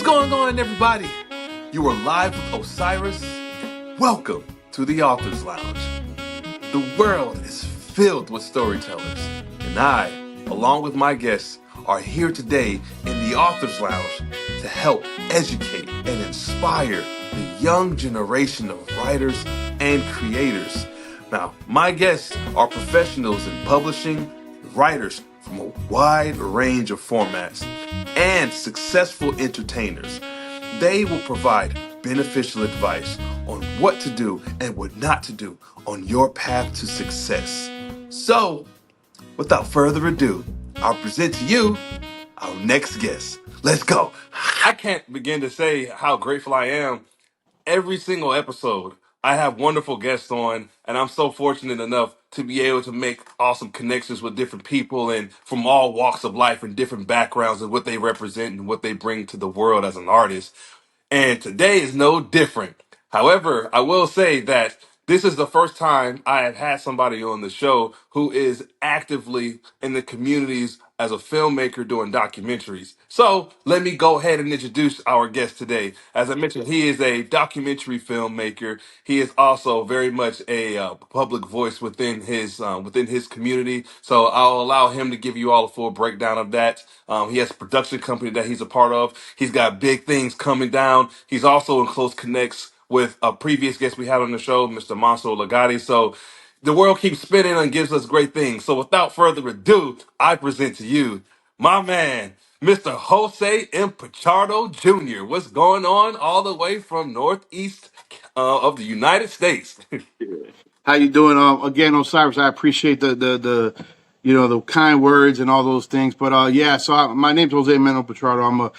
going on, everybody? You are live with Osiris. Welcome to the Author's Lounge. The world is filled with storytellers, and I, along with my guests, are here today in the Author's Lounge to help educate and inspire the young generation of writers and creators. Now, my guests are professionals in publishing, writers from a wide range of formats, and successful entertainers. They will provide beneficial advice on what to do and what not to do on your path to success. So, without further ado, I'll present to you our next guest. Let's go. I can't begin to say how grateful I am. Every single episode, I have wonderful guests on, and I'm so fortunate enough to be able to make awesome connections with different people and from all walks of life and different backgrounds and what they represent and what they bring to the world as an artist. And today is no different. However, I will say that this is the first time I have had somebody on the show who is actively in the communities as a filmmaker doing documentaries. So let me go ahead and introduce our guest today. As I mentioned, he is a documentary filmmaker. He is also very much a public voice within his community. So I'll allow him to give you all a full breakdown of that. He has a production company that he's a part of. He's got big things coming down. He's also in close connects with a previous guest we had on the show, Mr. Manso Lagati. So the world keeps spinning and gives us great things. So without further ado, I present to you my man, Mr. Jose M. Pichardo Jr. What's going on all the way from northeast of the United States? How you doing? Again, Osiris, I appreciate the the kind words and all those things. But yeah, my name's Jose Manuel Pichardo.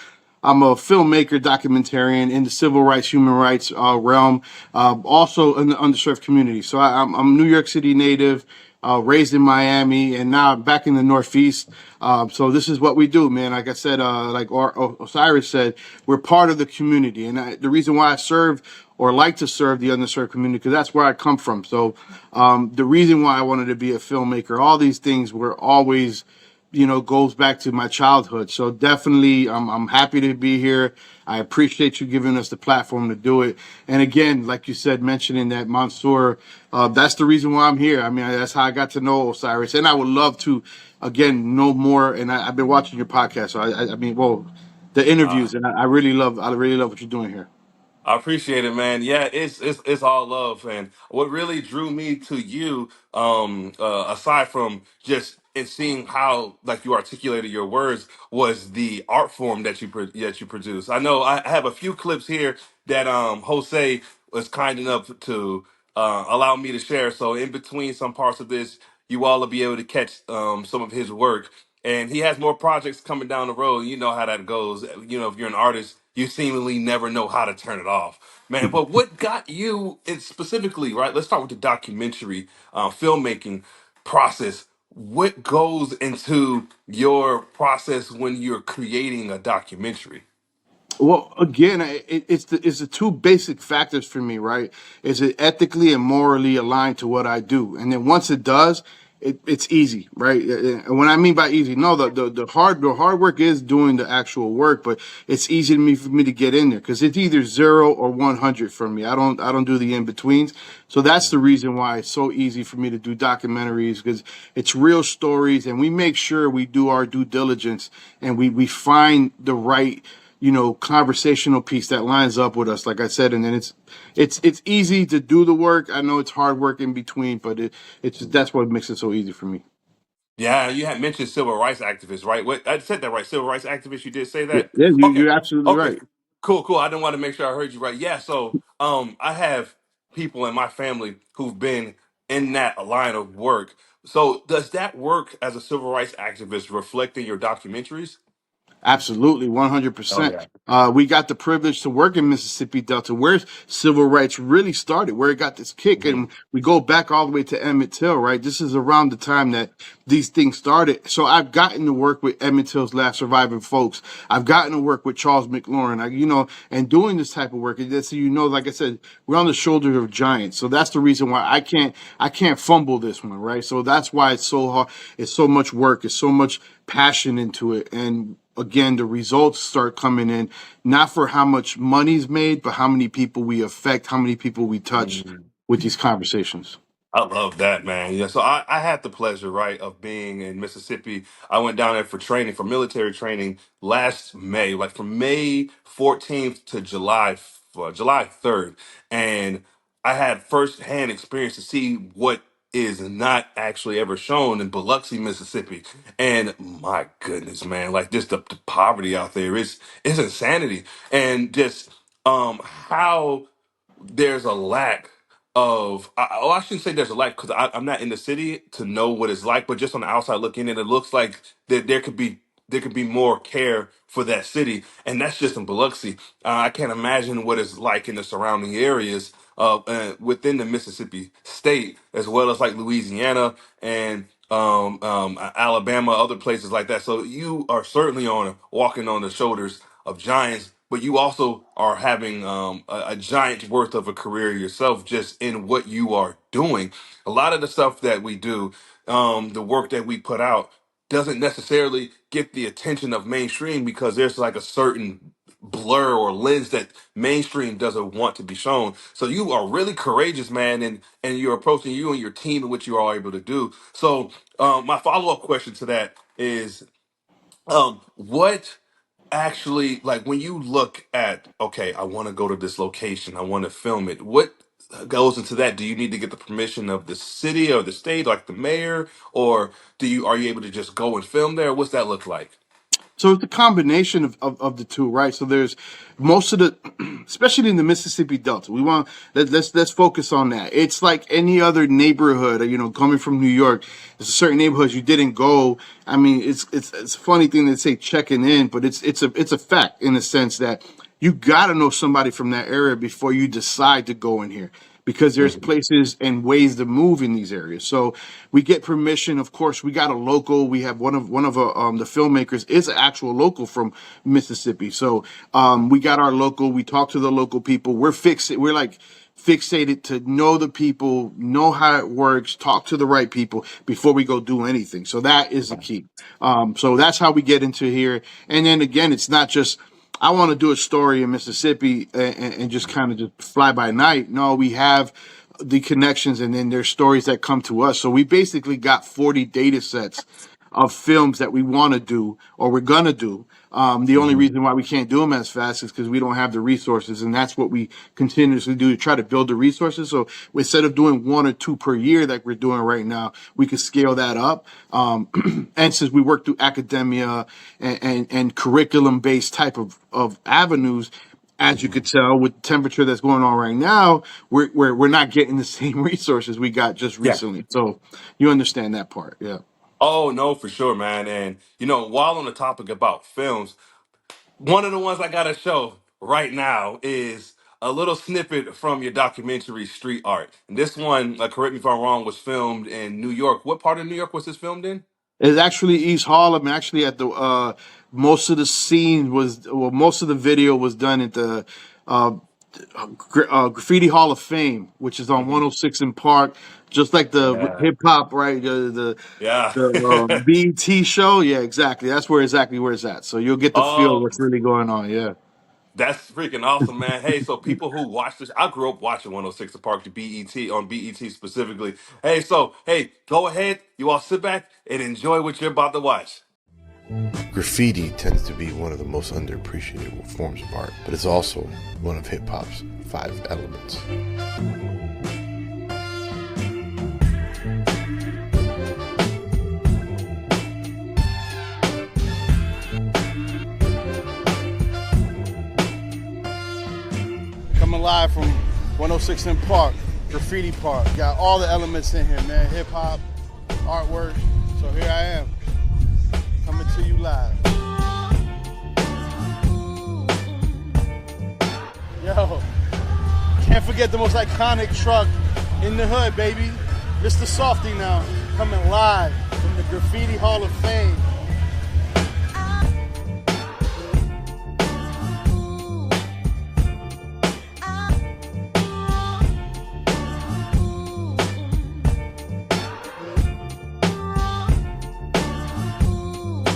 I'm a filmmaker, documentarian in the civil rights, human rights realm, also in the underserved community. So I'm a New York City native, raised in Miami, and now I'm back in the Northeast. So this is what we do, man. Like I said, Osiris said, we're part of the community, and the reason why I serve or like to serve the underserved community because that's where I come from. So the reason why I wanted to be a filmmaker, all these things were always goes back to my childhood. So definitely, I'm happy to be here. I appreciate you giving us the platform to do it. And again, like you said, mentioning that Mansour, that's the reason why I'm here. I mean, that's how I got to know Osiris. And I would love to, again, know more. And I've been watching your podcast. So I mean, well, the interviews, and I really love what you're doing here. I appreciate it, man. Yeah, it's all love, and what really drew me to you, aside from just in seeing how like you articulated your words, was the art form that you produce. I know I have a few clips here that Jose was kind enough to allow me to share. So in between some parts of this, you all will be able to catch some of his work. And he has more projects coming down the road. You know how that goes. You know, if you're an artist, you seemingly never know how to turn it off, man. But what got you, and specifically, right? Let's start with the documentary filmmaking process. What goes into your process when you're creating a documentary? Well, again, it's the two basic factors for me, right? Is it ethically and morally aligned to what I do? And then once it does, it's easy, right? And when I mean by easy, no, the hard work is doing the actual work, but it's easy to me for me to get in there because it's either 0 or 100 for me. I don't do the in betweens. So that's the reason why it's so easy for me to do documentaries because it's real stories, and we make sure we do our due diligence and we find the right conversational piece that lines up with us, like I said. And then it's easy to do the work. I know it's hard work in between, but that's what makes it so easy for me. Yeah, you had mentioned civil rights activists, right? What I said that right? Civil rights activists. You did say Yeah, that. yeah, Okay, you're absolutely okay, right. cool. I didn't want to make sure I heard you right. Yeah, so I have people in my family who've been in that line of work. So does that work as a civil rights activist reflect in your documentaries? Absolutely, Oh 100%. yeah. We got the privilege to work in Mississippi Delta, where civil rights really started, where it got this kick. Mhm. And we go back all the way to Emmett Till, right? This is around the time that these things started. So I've gotten to work with Emmett Till's last surviving folks. I've gotten to work with Charles McLaurin, and doing this type of work. So like I said, we're on the shoulders of giants. So that's the reason why I can't fumble this one, right? So that's why it's so hard. It's so much work. It's so much passion into it. And again, the results start coming in, not for how much money's made, but how many people we affect, how many people we touch with these conversations. I love that, man. Yeah, so I had the pleasure, right, of being in Mississippi. I went down there for training, for military training last May, like from May 14th to July 3rd. And I had firsthand experience to see what is not actually ever shown in Biloxi, Mississippi. And my goodness, man, like just the poverty out there is insanity. And just how there's a lack of I shouldn't say there's a lack because I'm not in the city to know what it's like, but just on the outside looking in, it looks like that there could be more care for that city, and that's just in Biloxi. I can't imagine what it's like in the surrounding areas within the Mississippi state, as well as like Louisiana and Alabama, other places like that. So you are certainly on walking on the shoulders of giants, but you also are having a giant's worth of a career yourself just in what you are doing. A lot of the stuff that we do, the work that we put out, doesn't necessarily get the attention of mainstream because there's like a certain blur or lens that mainstream doesn't want to be shown. So you are really courageous, man, and you're approaching you and your team and what you are able to do. So my follow-up question to that is what actually, like when you look at, okay, I want to go to this location, I want to film it, what goes into that? Do you need to get the permission of the city or the state, like the mayor, or are you able to just go and film there? What's that look like? So it's a combination of the two, right? So there's most of the, especially in the Mississippi Delta, let's focus on that. It's like any other neighborhood, coming from New York, there's a certain neighborhoods you didn't go. I mean, it's a funny thing to say checking in, but it's a fact in the sense that you got to know somebody from that area before you decide to go in here, because there's Mhm. places and ways to move in these areas. So we get permission. Of course, we got a local. We have one of the filmmakers is an actual local from Mississippi. So we got our local. We talk to the local people. We're like fixated to know the people, know how it works, talk to the right people before we go do anything. So that is the key. So that's how we get into here. And then again, it's not just I want to do a story in Mississippi and just kind of just fly by night. No, we have the connections, and then there's stories that come to us. So we basically got 40 data sets of films that we want to do or we're gonna do. The only Mhm. reason why we can't do them as fast is because we don't have the resources, and that's what we continuously do to try to build the resources. So instead of doing one or two per year like we're doing right now, we could scale that up. And since we work through academia and curriculum based type of avenues, as you Mhm. could tell with the temperature that's going on right now, we're not getting the same resources we got just Yeah. recently. So you understand that part, yeah. Oh no, for sure, man. And while on the topic about films, one of the ones I gotta show right now is a little snippet from your documentary Street Art. And this one, correct me if I'm wrong, was filmed in New York. What part of New York was this filmed in? It's actually East Harlem. Actually, at the most of the scene was well, most of the video was done at the uh, Graffiti Hall of Fame, which is on Mhm. 106 in Park, just like the Yeah. hip hop, right? Yeah. The BET show. Yeah, exactly. That's exactly where it's at. So you'll get the feel of Oh, what's really going on. Yeah. that's freaking awesome, man. Hey, so people who watch this, I grew up watching 106 The Park, the BET, on BET specifically. Hey, go ahead. You all sit back and enjoy what you're about to watch. Graffiti tends to be one of the most underappreciated forms of art, but it's also one of hip hop's five elements. Coming live from 106 in Park, Graffiti Park. Got all the elements in here, man. Hip hop, artwork. So here I am, coming to you live. Yo, can't forget the most iconic truck in the hood, baby. Mr. Softy now, coming live from the Graffiti Hall of Fame.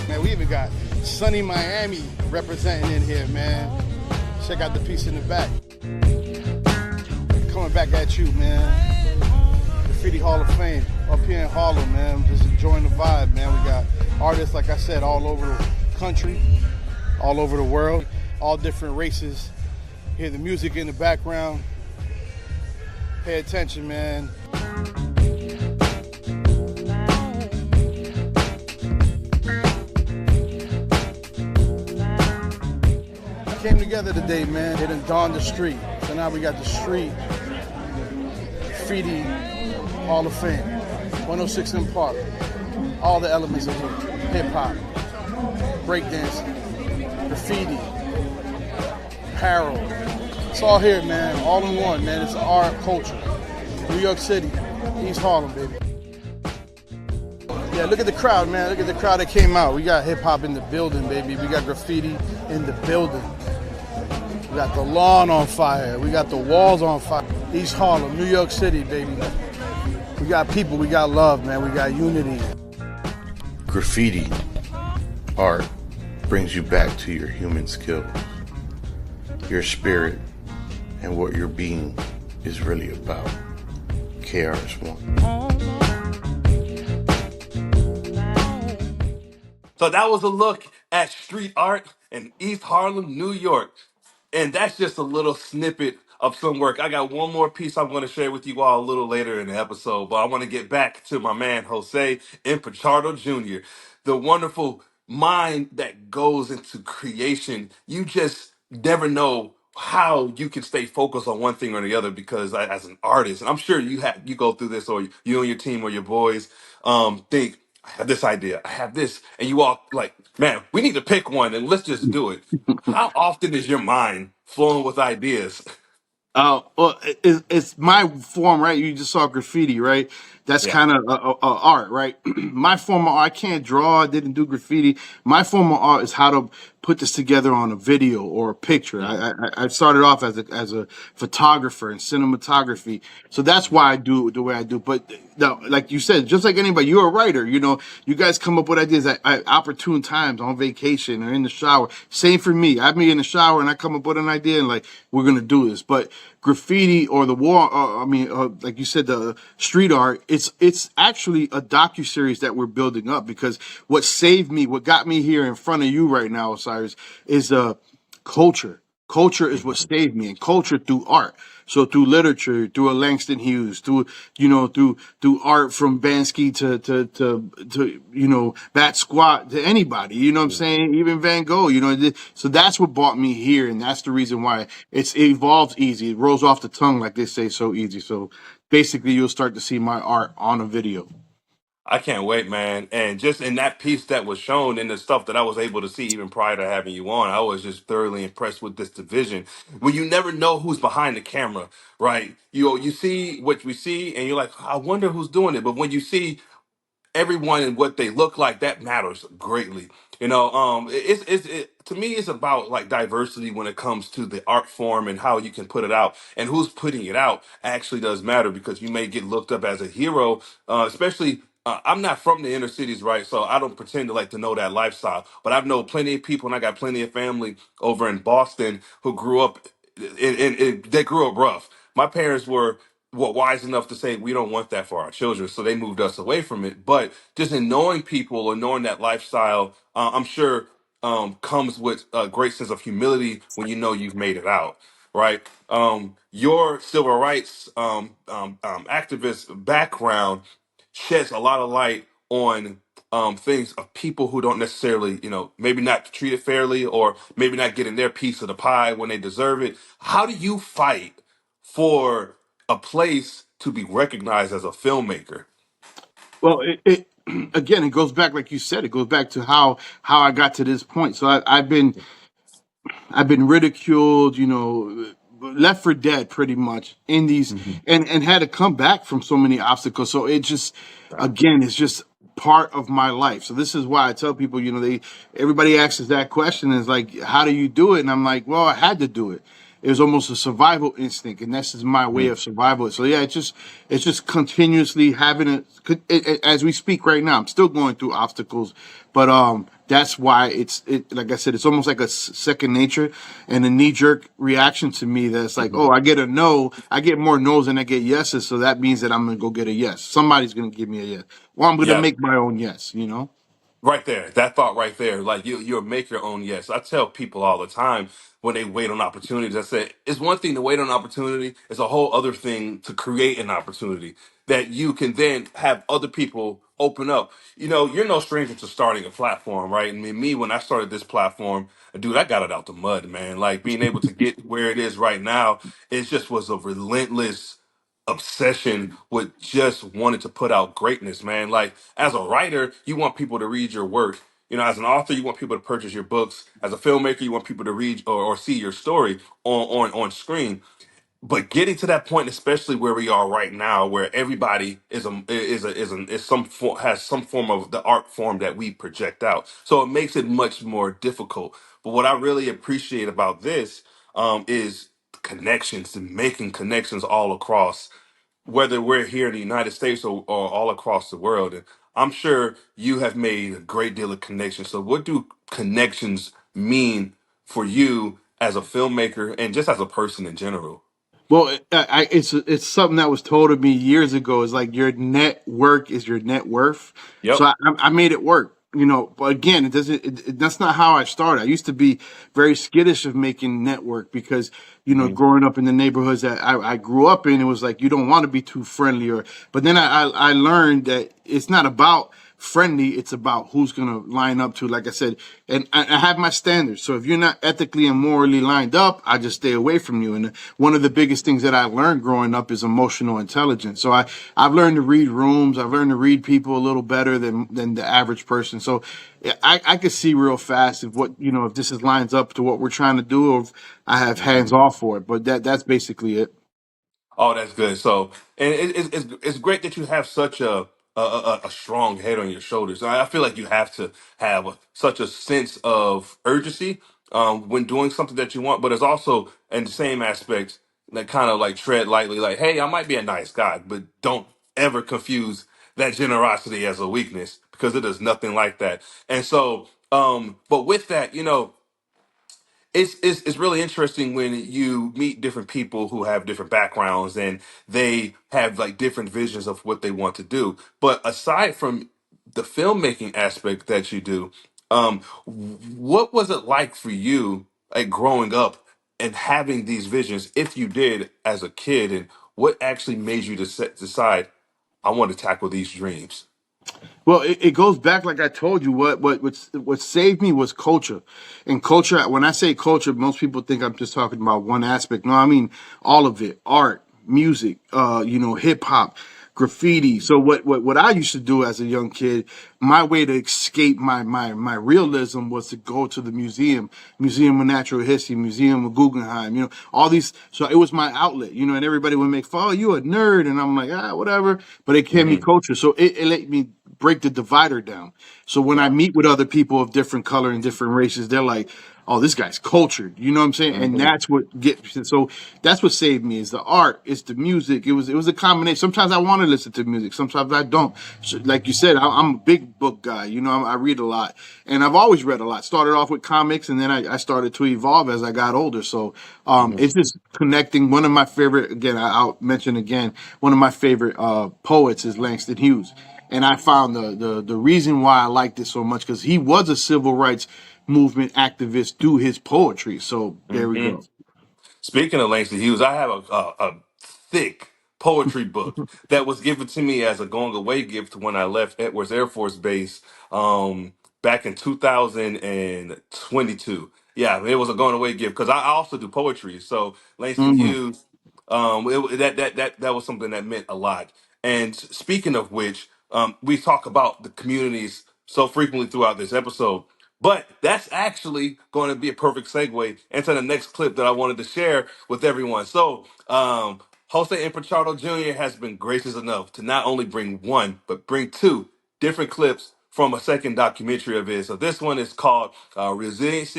Man, we even got Sunny Miami representing in here, man. Check out the piece in the back. Coming back at you, man. Graffiti Hall of Fame up here in Harlem, man. Just enjoying the vibe, man. We got artists, like I said, all over the country, all over the world, all different races. Hear the music in the background. Pay attention, man. Came together today, man. It done dawned the street. So now we got the street Graffiti Hall of Fame, 106 in Park. All the elements of hip hop, breakdancing, graffiti, apparel. It's all here, man. All in one, man. It's art, culture. New York City, East Harlem, baby. Yeah, look at the crowd, man. Look at the crowd that came out. We got hip hop in the building, baby. We got graffiti in the building. We got the lawn on fire. We got the walls on fire. East Harlem, New York City, baby. We got people, we got love, man. We got unity. Graffiti art brings you back to your human skills, your spirit, and what your being is really about. KRS-One. So that was a look at street art in East Harlem, New York. And that's just a little snippet of some work. I got one more piece I'm going to share with you all a little later in the episode, but I want to get back to my man Jose and Pichardo Jr., the wonderful mind that goes into creation. You just never know how you can stay focused on one thing or the other because as an artist, and I'm sure you go through this, or you and your team or your boys think, I have this idea, I have this, and you all like, man, we need to pick one and let's just do it. How often is your mind flowing with ideas? Well, it's my form, right? You just saw graffiti, right? That's Yeah. kind of art, right? My form of art, I can't draw. I didn't do graffiti. My form of art is how to put this together on a video or a picture. I started off as a photographer and cinematography, so that's why I do it the way I do. But now, like you said, just like anybody, you're a writer. You know, you guys come up with ideas at opportune times, on vacation or in the shower. Same for me. I'm in the shower and I come up with an idea and like we're gonna do this, but graffiti or the war, like you said, the street art, it's actually a docuseries that we're building up because what saved me, what got me here in front of you right now, Osiris, is culture. Culture is what saved me, and culture through art. So through literature, through a Langston Hughes, through art from Bansky to Bat Squat, to anybody, you know what I'm saying? Even Van Gogh, so that's what brought me here, and that's the reason why it evolves easy. It rolls off the tongue, like they say, so easy. So basically you'll start to see my art on a video. I can't wait, man. And just in that piece that was shown and the stuff that I was able to see even prior to having you on, I was just thoroughly impressed with this division. Well, you never know who's behind the camera, right? You see what we see and you're like, I wonder who's doing it. But when you see everyone and what they look like, that matters greatly. To me it's about like diversity when it comes to the art form and how you can put it out, and who's putting it out actually does matter because you may get looked up as a hero, especially. I'm not from the inner cities, right? So I don't pretend to like to know that lifestyle. But I've known plenty of people, and I got plenty of family over in Boston who grew up. They grew up rough. My parents were wise enough to say we don't want that for our children, so they moved us away from it. But just in knowing people or knowing that lifestyle, I'm sure comes with a great sense of humility when you know you've made it out, right? Your civil rights activist background sheds a lot of light on things of people who don't necessarily, maybe not treated fairly or maybe not getting their piece of the pie when they deserve it. How do you fight for a place to be recognized as a filmmaker? Well, it again, it goes back, like you said, it goes back to how I got to this point. So I've been ridiculed, left for dead pretty much in these, and had to come back from so many obstacles. So it just, again, it's just part of my life. So this is why I tell people, everybody asks us that question is like, how do you do it? And I'm like, well, I had to do it. It was almost a survival instinct, and this is my way of survival. So yeah, it's just continuously having as we speak right now. I'm still going through obstacles, but that's why it like I said, it's almost like a second nature and a knee jerk reaction to me. That's like, Mhm. oh, I get a no, I get more no's than I get yeses, so that means that I'm gonna go get a yes. Somebody's gonna give me a yes, or I'm gonna Yeah. make my own yes. You know. Right there, that thought right there. Like you'll make your own yes. I tell people all the time when they wait on opportunities. I say it's one thing to wait on opportunity. It's a whole other thing to create an opportunity that you can then have other people open up. You know, you're no stranger to starting a platform, right? I mean, me when I started this platform, dude, I got it out the mud, man. Like being able to get where it is right now, it just was a relentless obsession with just wanting to put out greatness, man. Like as a writer, you want people to read your work. You know, as an author, you want people to purchase your books. As a filmmaker, you want people to read or see your story on screen. But getting to that point, especially where we are right now, where everybody has some form of the art form that we project out, so it makes it much more difficult. But what I really appreciate about this is connections and making connections all across, whether we're here in the United States or all across the world. And I'm sure you have made a great deal of connections. So, what do connections mean for you as a filmmaker and just as a person in general? Well, it's something that was told to me years ago. It's like your network is your net worth. So Yep. I made it work, you know. But again, it doesn't. That's not how I started. I used to be very skittish of making network because you know, Hmm. growing up in the neighborhoods that I grew up in, it was like you don't want to be too friendly. Or but then I learned that it's not about friendly. It's about who's going to line up to, like I said, and I have my standards. So if you're not ethically and morally lined up, I just stay away from you. And one of the biggest things that I learned growing up is emotional intelligence. So I've learned to read rooms. I've learned to read people a little better than the average person. So I could see real fast if what, you know, if this is lines up to what we're trying to do, or if I have hands off for it. But that's basically it. Oh, that's good. So, and it's great that you have such a strong head on your shoulders. I feel like you have to have such a sense of urgency when doing something that you want, but it's also in the same aspect that kind of like tread lightly. Like, hey, I might be a nice guy, but don't ever confuse that generosity as a weakness because it is nothing like that. And so, but with that, you know, it's really interesting when you meet different people who have different backgrounds and they have like different visions of what they want to do. But aside from the filmmaking aspect that you do, what was it like for you, like growing up and having these visions, if you did as a kid, and what actually made you decide I want to tackle these dreams? Well, it goes back, like I told you. What saved me was culture, and culture. When I say culture, most people think I'm just talking about one aspect. No, I mean all of it: art, music, you know, hip hop, graffiti. So what I used to do as a young kid, my way to escape my realism was to go to the Museum of Natural History, Museum of Guggenheim. You know, all these. So it was my outlet. You know, and everybody would make fun. Oh, you a nerd, and I'm like, whatever. But it gave me Hmm. culture, so it let me break the divider down. So when I Yeah. meet with other people of different color and different races, they're like, "Oh, this guy's cultured." You know what I'm saying? And Hmm. that's what gets. So that's what saved me is the art, it's the music. It was a combination. Sometimes I want to listen to music, sometimes I don't. So, like you said, I'm a big book guy. You know, I read a lot, and I've always read a lot. Started off with comics, and then I started to evolve as I got older. So it's just connecting. One of my favorite, again, I'll mention again, one of my favorite poets is Langston Hughes, and I found the reason why I liked it so much because he was a civil rights movement activist through his poetry. So there we Hmm. go. Speaking of Langston Hughes, I have a thick poetry book that was given to me as a going away gift when I left Edwards Air Force Base back in 2022. Yeah, it was a going away gift because I also do poetry. So Langston Mm. Hughes, that was something that meant a lot. And speaking of which, we talk about the communities so frequently throughout this episode. But that's actually going to be a perfect segue into the next clip that I wanted to share with everyone. So, Jose and Pichardo Jr. has been gracious enough to not only bring one, but bring two different clips from a second documentary of his. So this one is called Resilience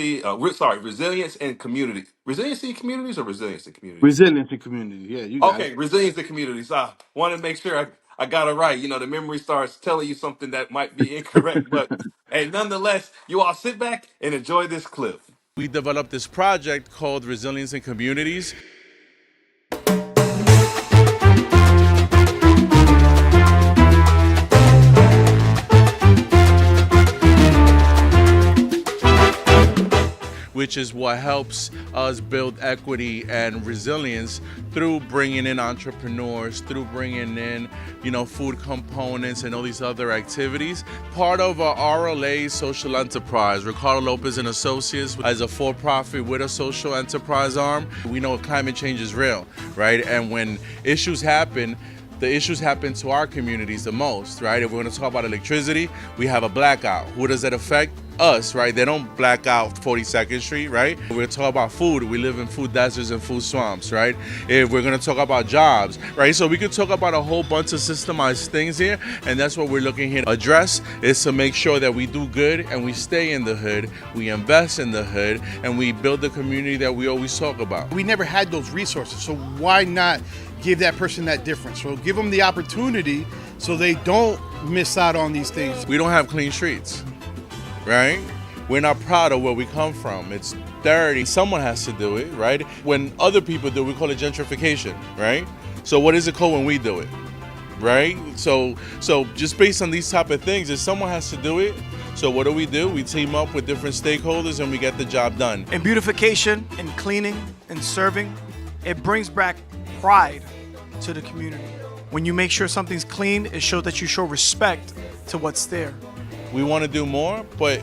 and Community. Resiliency Communities or Resilience and Communities? Resiliency community. Yeah, you got it. Okay, resilience to communities. I want to make sure I got it right. You know, the memory starts telling you something that might be incorrect, but hey, nonetheless, you all sit back and enjoy this clip. We developed this project called Resilience in Communities. Which is what helps us build equity and resilience through bringing in entrepreneurs, through bringing in, food components and all these other activities. Part of our RLA social enterprise, Ricardo Lopez and Associates, as a for-profit with a social enterprise arm, we know climate change is real, right? And when issues happen, the issues happen to our communities the most, right? If we're going to talk about electricity, we have a blackout. Who does that affect? Us, right? They don't black out 42nd Street, right? We're going to talk about food. We live in food deserts and food swamps, right? If we're going to talk about jobs, right? So we could talk about a whole bunch of systemized things here, and that's what we're looking here to address, is to make sure that we do good and we stay in the hood, we invest in the hood, and we build the community that we always talk about. We never had those resources, so why not give that person that difference? So give them the opportunity so they don't miss out on these things. We don't have clean streets, right? We're not proud of where we come from. It's dirty. Someone has to do it, right? When other people do it, we call it gentrification, right? So what is it called when we do it, right? So just based on these type of things, if someone has to do it, so what do? We team up with different stakeholders and we get the job done. And beautification and cleaning and serving, it brings back pride to the community. When you make sure something's clean, it shows that you show respect to what's there. We want to do more, but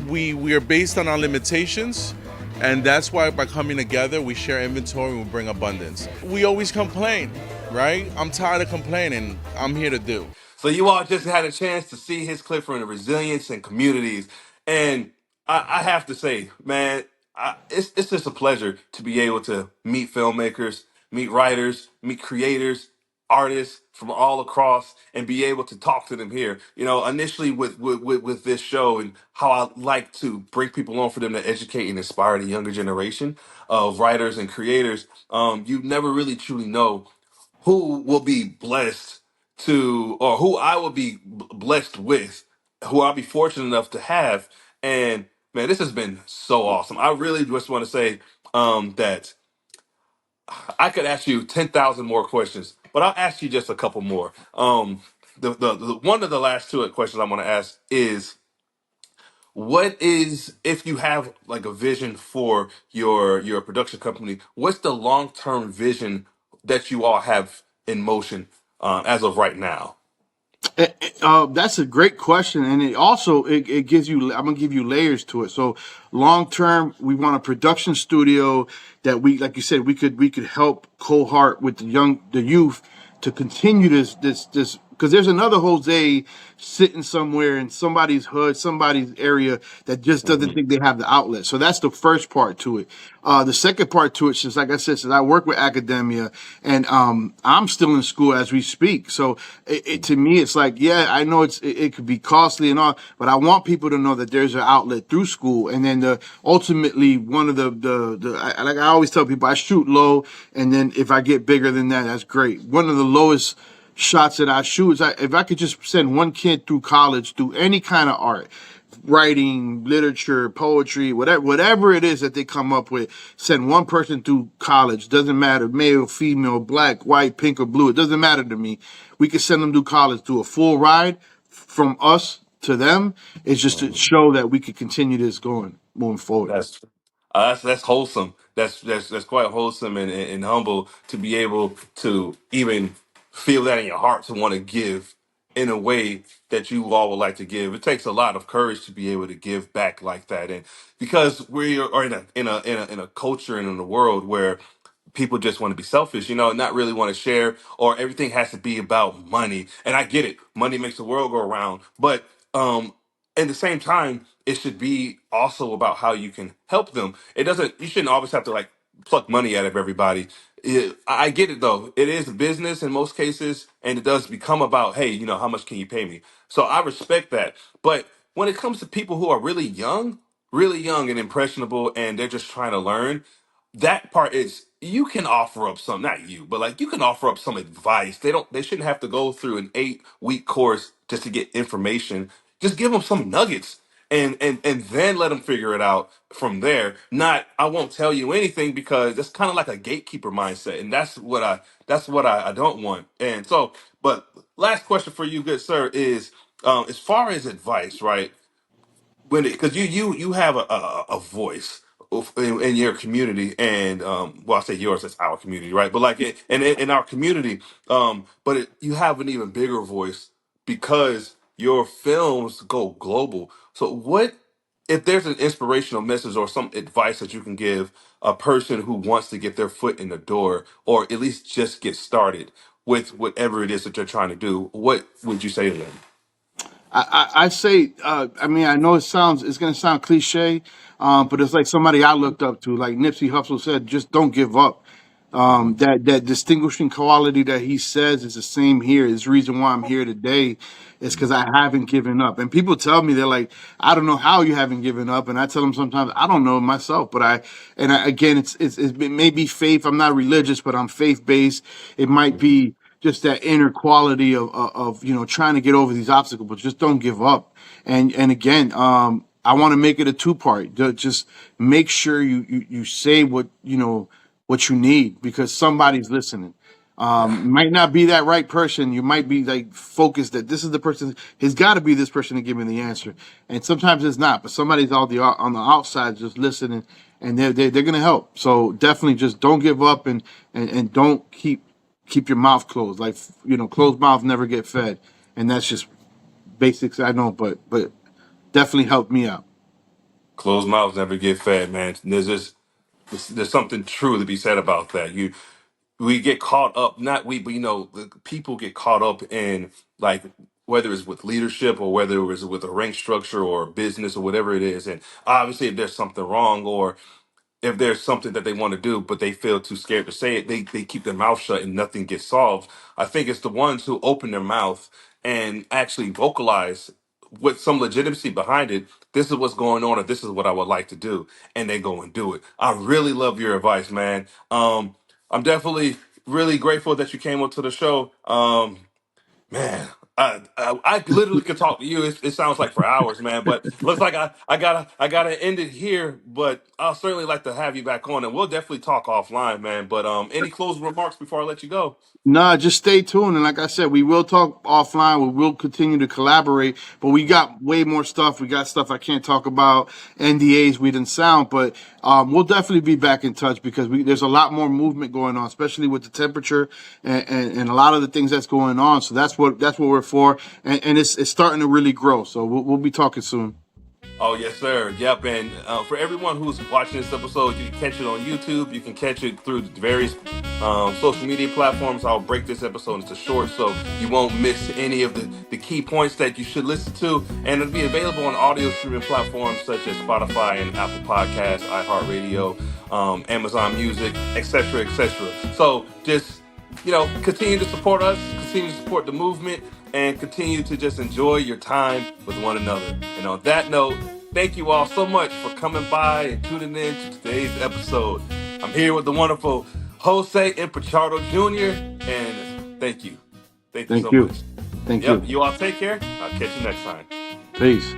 we are based on our limitations, and that's why by coming together, we share inventory and we bring abundance. We always complain, right? I'm tired of complaining. I'm here to do. So you all just had a chance to see his clip from the resilience and communities, and I have to say, man, it's just a pleasure to be able to meet filmmakers, meet writers, meet creators, artists from all across, and be able to talk to them here. You know, initially with this show and how I like to bring people on for them to educate and inspire the younger generation of writers and creators. You never really truly know who will be blessed to, or who I will be blessed with, who I'll be fortunate enough to have. And man, this has been so awesome. I really just want to say that I could ask you 10,000 more questions, but I'll ask you just a couple more. The one of the last two questions I'm going to ask is, what is, if you have like a vision for your production company, what's the long-term vision that you all have in motion as of right now? That's a great question, and it gives you. I'm gonna give you layers to it. So long term, we want a production studio that we, like you said, we could help cohort with the youth to continue this because there's another Jose sitting somewhere in somebody's hood, somebody's area that just doesn't think they have the outlet. So that's the first part to it. The second part to it, since like I said, since I work with academia and I'm still in school as we speak. So to me, it's like, yeah, I know it could be costly and all, but I want people to know that there's an outlet through school. And then ultimately one of like I always tell people, I shoot low, and then if I get bigger than that, that's great. One of the lowest shots that I shoot is if I could just send one kid through college, through any kind of art, writing, literature, poetry, whatever it is that they come up with, send one person through college. Doesn't matter, male, female, black, white, pink, or blue. It doesn't matter to me. We could send them through college through a full ride from us to them. It's just to show that we could continue this moving forward. That's wholesome. That's quite wholesome and humble to be able to even feel that in your heart, to want to give in a way that you all would like to give. It takes a lot of courage to be able to give back like that, and because we are in a culture and in a world where people just want to be selfish, not really want to share, or everything has to be about money. And I get it. Money makes the world go around. But at the same time, it should be also about how you can help them. You shouldn't always have to like pluck money out of everybody. I get it though. It is a business in most cases, and it does become about, hey, how much can you pay me? So I respect that. But when it comes to people who are really young and impressionable, and they're just trying to learn, that part is you can offer up some, not you, but like you can offer up some advice. They shouldn't have to go through an 8-week course just to get information. Just give them some nuggets and then let them figure it out from there. Not, I won't tell you anything, because that's kind of like a gatekeeper mindset. And that's what I don't want. And so, but last question for you, good sir, is as far as advice, right? When because you have a voice in your community, and well, I say yours, that's our community, right? But like in our community, but you have an even bigger voice because your films go global. So what, if there's an inspirational message or some advice that you can give a person who wants to get their foot in the door, or at least just get started with whatever it is that they're trying to do, what would you say to them? I say, I mean, I know it's going to sound cliche, but it's like somebody I looked up to, like Nipsey Hussle said, just don't give up. That distinguishing quality that he says is the same here. Is the reason why I'm here today is because I haven't given up. And people tell me, they're like, I don't know how you haven't given up. And I tell them sometimes I don't know myself, but again, it may be faith. I'm not religious, but I'm faith based. It might be just that inner quality of trying to get over these obstacles, but just don't give up. And again, I want to make it a two-part. Just make sure you say what you need, because somebody's listening. Might not be that right person. You might be like focused that this is the person. It's got to be this person to give me the answer. And sometimes it's not, but somebody's on the outside just listening, and they're gonna help. So definitely just don't give up, and don't keep your mouth closed. Like, closed mouth never get fed, and that's just basics. I know, but definitely helped me out. Closed mouths never get fed, man. There's something true to be said about that. We get caught up, not we, but the people get caught up in, like, whether it's with leadership or whether it's with a rank structure or business or whatever it is, and obviously if there's something wrong, or if there's something that they want to do but they feel too scared to say it, they keep their mouth shut and nothing gets solved. I think it's the ones who open their mouth and actually vocalize with some legitimacy behind it. This is what's going on, or this is what I would like to do, and they go and do it. I really love your advice, man. I'm definitely really grateful that you came up to the show. Man, I literally could talk to you. It sounds like for hours, man. But looks like I gotta end it here. But I'll certainly like to have you back on, and we'll definitely talk offline, man. But any closing remarks before I let you go? Nah, just stay tuned. And like I said, we will talk offline. We will continue to collaborate, but we got way more stuff. We got stuff I can't talk about, NDAs we didn't sound, but we'll definitely be back in touch, because there's a lot more movement going on, especially with the temperature and a lot of the things that's going on. So that's what we're for. And it's starting to really grow. So we'll be talking soon. Oh, yes, sir. Yep. And for everyone who's watching this episode, you can catch it on YouTube. You can catch it through the various social media platforms. I'll break this episode into short so you won't miss any of the key points that you should listen to. And it'll be available on audio streaming platforms such as Spotify and Apple Podcasts, iHeartRadio, Amazon Music, etc., etc. So just, continue to support us, continue to support the movement, and continue to just enjoy your time with one another. And on that note, thank you all so much for coming by and tuning in to today's episode. I'm here with the wonderful Jose and Pichardo Jr. And thank you. Thank you Thank so you. much. Thank Yep, you. you all take care. I'll catch you next time. Peace.